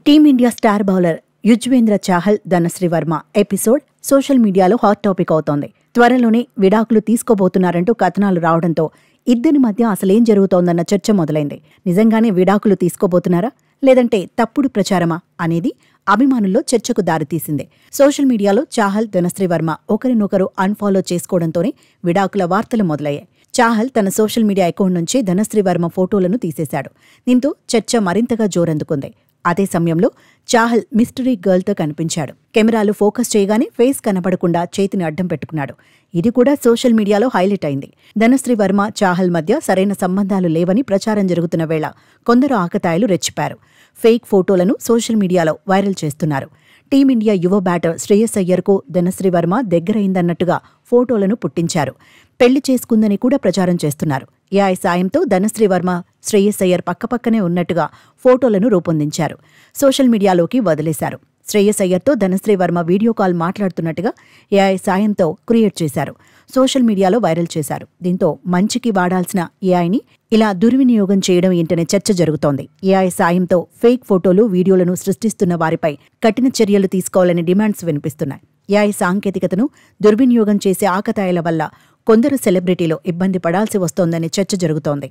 Team India star bowler Yuzvendra Chahal Dhanashree Varma episode social మీడియాలో hot topic అవుతోంది. త్వరలోనే విడాకులు తీసుకోబోతున్నారంటూ కథనాలు రావడంతో ఇద్దరి మధ్య అసలేం జరుగుతోందన్న చర్చ మొదలైంది. నిజంగానే విడాకులు తీసుకోబోతున్నారా లేదంటే తప్పుడు ప్రచారమా అనేది అభిమానుల్లో చర్చకు దారితీసింది. సోషల్ మీడియాలో చాహల్ ధనశ్రీ వర్మ ఒకరినొకరు అన్ఫాలో చేసుకోవడంతోనే విడాకుల వార్తలు మొదలయ్యాయి. చాహల్ తన సోషల్ మీడియా అకౌంట్ నుంచి ధనశ్రీ వర్మ ఫోటోలను తీసేశాడు. దీంతో చర్చ మరింతగా జోరందుకుంది. అదే సమయంలో చాహల్ మిస్టరీ గర్ల్తో కనిపించాడు. కెమెరాలు ఫోకస్ చేయగానే ఫేస్ కనబడకుండా చేతిని అడ్డం పెట్టుకున్నాడు. ఇది కూడా సోషల్ మీడియాలో హైలైట్ అయింది. ధనశ్రీ వర్మ చాహల్ మధ్య సరైన సంబంధాలు లేవని ప్రచారం జరుగుతున్న వేళ కొందరు ఆకతాయిలు రెచ్చిపారు. ఫేక్ ఫోటోలను సోషల్ మీడియాలో వైరల్ చేస్తున్నారు. టీమిండియా యువ బ్యాటర్ శ్రేయస్ అయ్యర్కు ధనశ్రీ వర్మ దగ్గరైందన్నట్టుగా ఫోటోలను పుట్టించారు. పెళ్లి చేసుకుందని కూడా ప్రచారం చేస్తున్నారు. ఏఐ సాయంతో ధనశ్రీ వర్మ శ్రేయస్ అయ్యర్ పక్కపక్కనే ఉన్నట్టుగా ఫోటోలను రూపొందించారు. సోషల్ మీడియాలోకి వదిలేశారు. శ్రేయస్ అయ్యర్తో ధనశ్రీ వర్మ వీడియో కాల్ మాట్లాడుతున్నట్టుగా ఏఐ సాయంతో క్రియేట్ చేశారు. సోషల్ మీడియాలో వైరల్ చేశారు. దీంతో మంచికి వాడాల్సిన ఏఐని ఇలా దుర్వినియోగం చేయడం ఏంటనే చర్చ జరుగుతోంది. ఏఐ సాయంతో ఫేక్ ఫోటోలు, వీడియోలను సృష్టిస్తున్న వారిపై కఠిన చర్యలు తీసుకోవాలని డిమాండ్స్ వినిపిస్తున్నాయి. ఏఐ సాంకేతికతను దుర్వినియోగం చేసే ఆకతాయిల వల్ల కొందరు సెలబ్రిటీలు ఇబ్బంది పడాల్సి వస్తోందనే చర్చ జరుగుతోంది.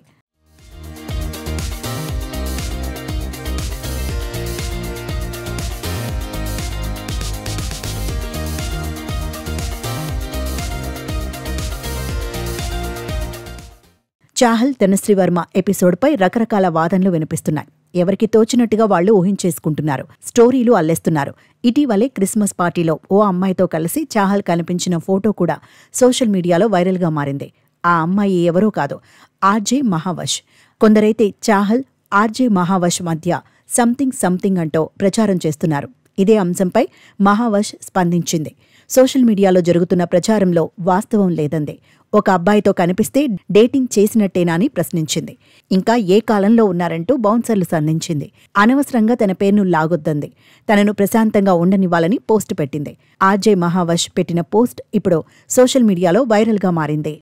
చాహల్ ధనశ్రీ వర్మ ఎపిసోడ్పై రకరకాల వాదనలు వినిపిస్తున్నాయి. ఎవరికి తోచినట్టుగా వాళ్లు ఊహించేసుకుంటున్నారు, స్టోరీలు అల్లేస్తున్నారు. ఇటీవలే క్రిస్మస్ పార్టీలో ఓ అమ్మాయితో కలిసి చాహల్ కనిపించిన ఫోటో కూడా సోషల్ మీడియాలో వైరల్గా మారింది. ఆ అమ్మాయి ఎవరో కాదు, ఆర్జే మహావశ్. కొందరైతే చాహల్, ఆర్జే మహావశ్ మధ్య సంథింగ్ అంటూ ప్రచారం చేస్తున్నారు. ఇదే అంశంపై మహావశ్ స్పందించింది. సోషల్ మీడియాలో జరుగుతున్న ప్రచారంలో వాస్తవం లేదంది. ఒక అబ్బాయితో కనిపిస్తే డేటింగ్ చేసినట్టేనా అని ప్రశ్నించింది. ఇంకా ఏ కాలంలో ఉన్నారంటూ బౌన్సర్లు సంధించింది. అనవసరంగా తన పేరును లాగొద్దంది. తనను ప్రశాంతంగా ఉండనివ్వాలని పోస్ట్ పెట్టింది. ఆర్జే మహావశ్ పెట్టిన పోస్ట్ ఇప్పుడు సోషల్ మీడియాలో వైరల్గా మారింది.